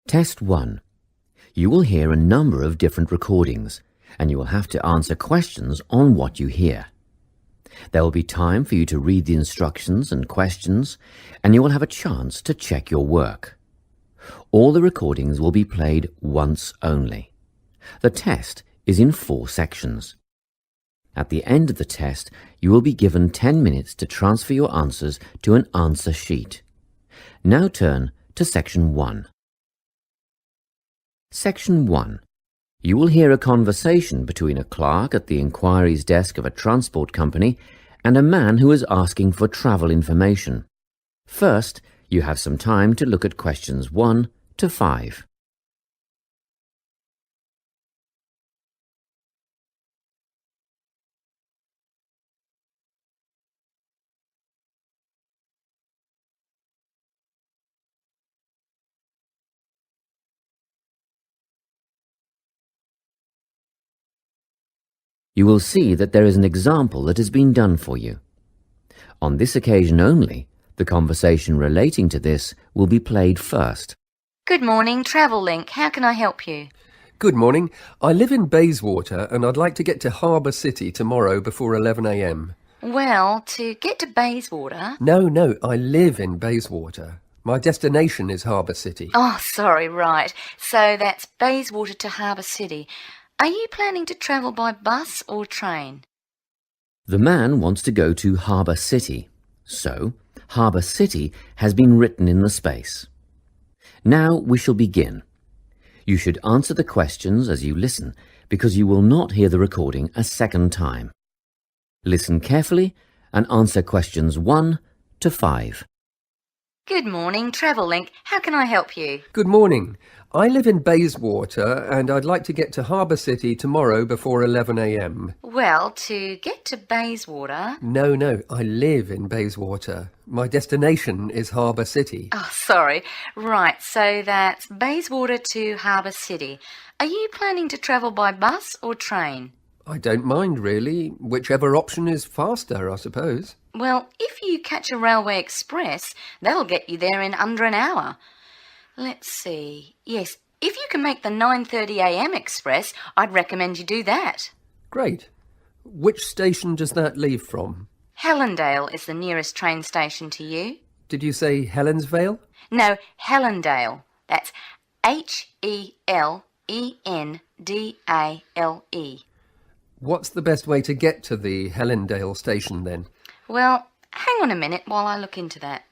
Test 1. You will hear a number of different recordings, and you will have to answer questions on what you hear. There will be time for you to read the instructions and questions, and you will have a chance to check your work. All the recordings will be played once only. The test is in 4 sections. At the end of the test, you will be given 10 minutes to transfer your answers to an answer sheet. Now turn to Section 1. Section 1. You will hear a conversation between a clerk at the inquiries desk of a transport company and a man who is asking for travel information. First, you have some time to look at questions 1 to 5. You will see that there is an example that has been done for you. On this occasion only, the conversation relating to this will be played first. Good morning, Travel Link. How can I help you? Good morning. I live in Bayswater and I'd like to get to Harbour City tomorrow before 11 a.m. Well, to get to Bayswater... No, I live in Bayswater. My destination is Harbour City. Oh, sorry, right. So that's Bayswater to Harbour City. Are you planning to travel by bus or train? The man wants to go to Harbour City, so Harbour City has been written in the space. Now we shall begin. You should answer the questions as you listen, because you will not hear the recording a second time. Listen carefully and answer questions 1 to 5. Good morning, Travel Link. How can I help you? Good morning. I live in Bayswater and I'd like to get to Harbour City tomorrow before 11 a.m. Well, to get to Bayswater... No, I live in Bayswater. My destination is Harbour City. Oh, sorry. Right, so that's Bayswater to Harbour City. Are you planning to travel by bus or train? I don't mind, really. Whichever option is faster, I suppose. Well, if you catch a railway express, that'll get you there in under an hour. Let's see. Yes, if you can make the 9:30 a.m. express, I'd recommend you do that. Great. Which station does that leave from? Helendale is the nearest train station to you. Did you say Helensvale? No, Helendale. That's Helendale. What's the best way to get to the Helendale station then? Well, hang on a minute while I look into that.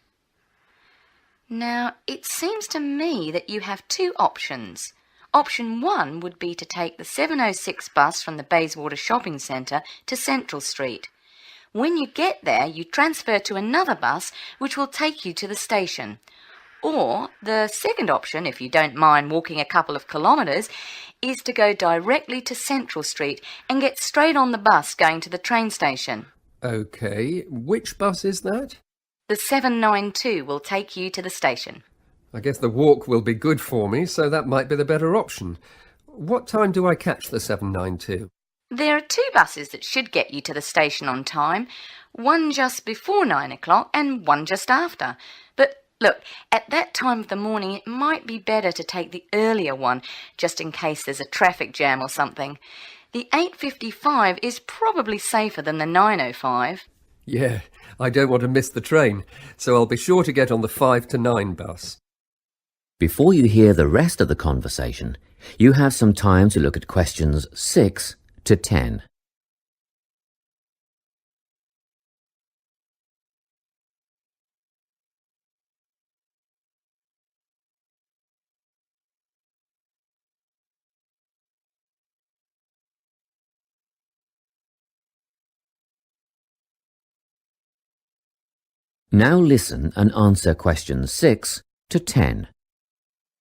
Now, it seems to me that you have 2 options. Option 1 would be to take the 7:06 bus from the Bayswater Shopping Centre to Central Street. When you get there, you transfer to another bus which will take you to the station. Or the second option, if you don't mind walking a couple of kilometres, is to go directly to Central Street and get straight on the bus going to the train station. OK, which bus is that? The 792 will take you to the station. I guess the walk will be good for me, so that might be the better option. What time do I catch the 792? There are 2 buses that should get you to the station on time, one just before 9 o'clock and one just after. But look, at that time of the morning it might be better to take the earlier one, just in case there's a traffic jam or something. The 8:55 is probably safer than the 9:05. Yeah, I don't want to miss the train, so I'll be sure to get on the 5 to 9 bus. Before you hear the rest of the conversation, you have some time to look at questions 6 to 10. Now listen and answer questions 6 to 10.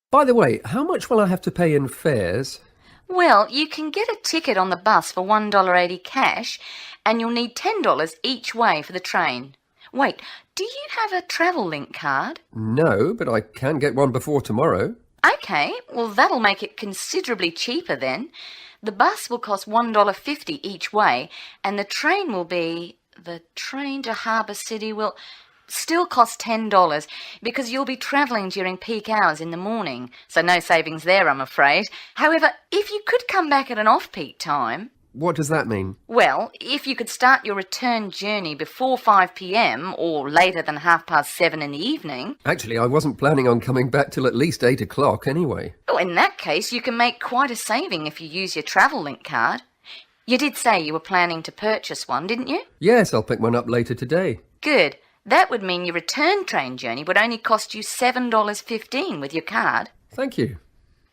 By the way, how much will I have to pay in fares? Well, you can get a ticket on the bus for $1.80 cash, and you'll need $10 each way for the train. Wait, do you have a Travel Link card? No, but I can get one before tomorrow. OK, well that'll make it considerably cheaper then. The bus will cost $1.50 each way, and the train will be... The train to Harbour City will... still costs $10 because you'll be travelling during peak hours in the morning, so no savings there, I'm afraid. However, if you could come back at an off-peak time... What does that mean? Well, if you could start your return journey before 5 p.m. or later than 7:30 in the evening... Actually, I wasn't planning on coming back till at least 8 o'clock anyway. Oh, in that case, you can make quite a saving if you use your travel link card. You did say you were planning to purchase one, didn't you? Yes, I'll pick one up later today. Good. That would mean your return train journey would only cost you $7.15 with your card. Thank you.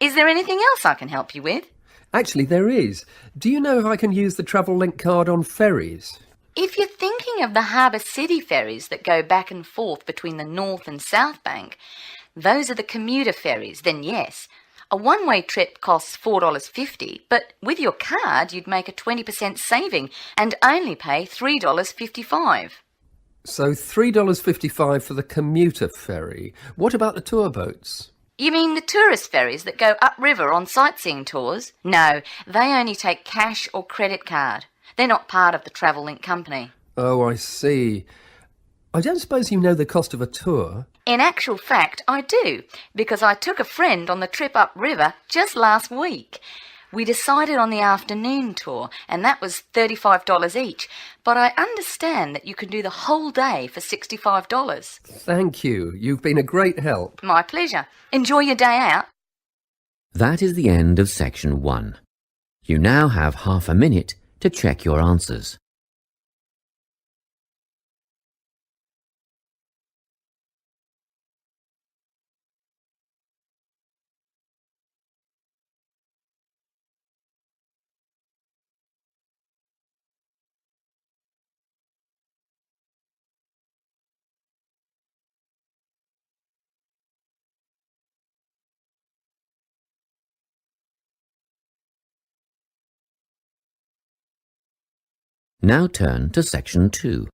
Is there anything else I can help you with? Actually, there is. Do you know if I can use the travel link card on ferries? If you're thinking of the Harbour City ferries that go back and forth between the North and South Bank, those are the commuter ferries, then yes. A one-way trip costs $4.50, but with your card you'd make a 20% saving and only pay $3.55. So $3.55 for the commuter ferry. What about the tour boats? You mean the tourist ferries that go upriver on sightseeing tours? No, they only take cash or credit card. They're not part of the Travel Link company. Oh, I see. I don't suppose you know the cost of a tour? In actual fact, I do, because I took a friend on the trip upriver just last week. We decided on the afternoon tour, and that was $35 each, but I understand that you can do the whole day for $65. Thank you. You've been a great help. My pleasure. Enjoy your day out. That is the end of section 1. You now have half a minute to check your answers. Now turn to section 2.